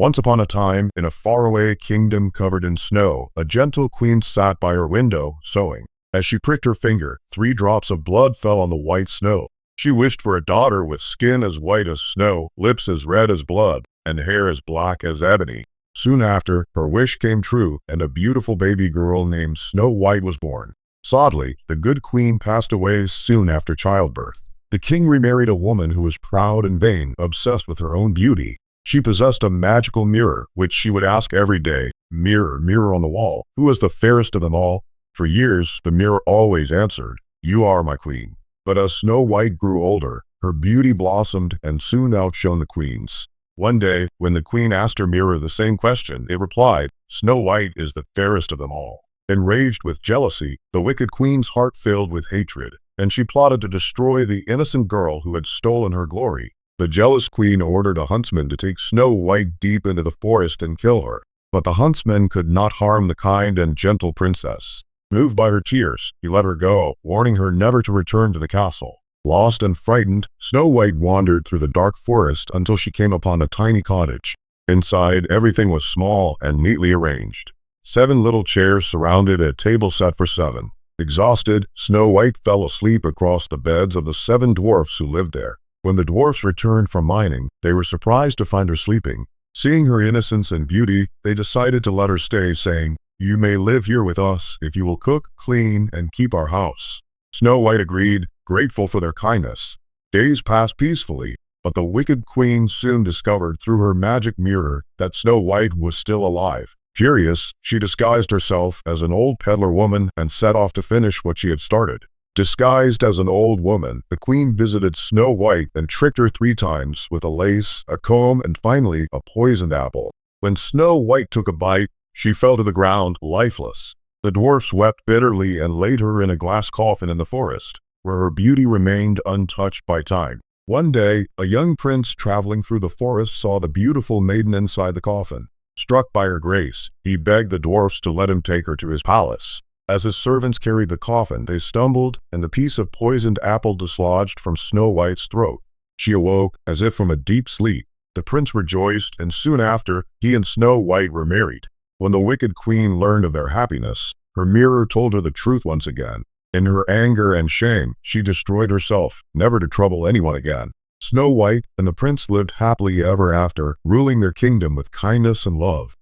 Once upon a time, in a faraway kingdom covered in snow, a gentle queen sat by her window, sewing. As she pricked her finger, 3 drops of blood fell on the white snow. She wished for a daughter with skin as white as snow, lips as red as blood, and hair as black as ebony. Soon after, her wish came true, and a beautiful baby girl named Snow White was born. Sadly, the good queen passed away soon after childbirth. The king remarried a woman who was proud and vain, obsessed with her own beauty. She possessed a magical mirror, which she would ask every day, "Mirror, mirror on the wall, who is the fairest of them all?" For years, the mirror always answered, "You are my queen." But as Snow White grew older, her beauty blossomed and soon outshone the queen's. One day, when the queen asked her mirror the same question, it replied, "Snow White is the fairest of them all." Enraged with jealousy, the wicked queen's heart filled with hatred, and she plotted to destroy the innocent girl who had stolen her glory. The jealous queen ordered a huntsman to take Snow White deep into the forest and kill her. But the huntsman could not harm the kind and gentle princess. Moved by her tears, he let her go, warning her never to return to the castle. Lost and frightened, Snow White wandered through the dark forest until she came upon a tiny cottage. Inside, everything was small and neatly arranged. 7 little chairs surrounded a table set for 7. Exhausted, Snow White fell asleep across the beds of the 7 dwarfs who lived there. When the dwarfs returned from mining, they were surprised to find her sleeping. Seeing her innocence and beauty, they decided to let her stay, saying, "You may live here with us if you will cook, clean, and keep our house." Snow White agreed, grateful for their kindness. Days passed peacefully, but the wicked queen soon discovered through her magic mirror that Snow White was still alive. Furious, she disguised herself as an old peddler woman and set off to finish what she had started. Disguised as an old woman, the queen visited Snow White and tricked her 3 times with a lace, a comb, and finally a poisoned apple. When Snow White took a bite, she fell to the ground, lifeless. The dwarfs wept bitterly and laid her in a glass coffin in the forest, where her beauty remained untouched by time. One day, a young prince traveling through the forest saw the beautiful maiden inside the coffin. Struck by her grace, he begged the dwarfs to let him take her to his palace. As his servants carried the coffin, they stumbled, and the piece of poisoned apple dislodged from Snow White's throat. She awoke as if from a deep sleep. The prince rejoiced, and soon after, he and Snow White were married. When the wicked queen learned of their happiness, her mirror told her the truth once again. In her anger and shame, she destroyed herself, never to trouble anyone again. Snow White and the prince lived happily ever after, ruling their kingdom with kindness and love.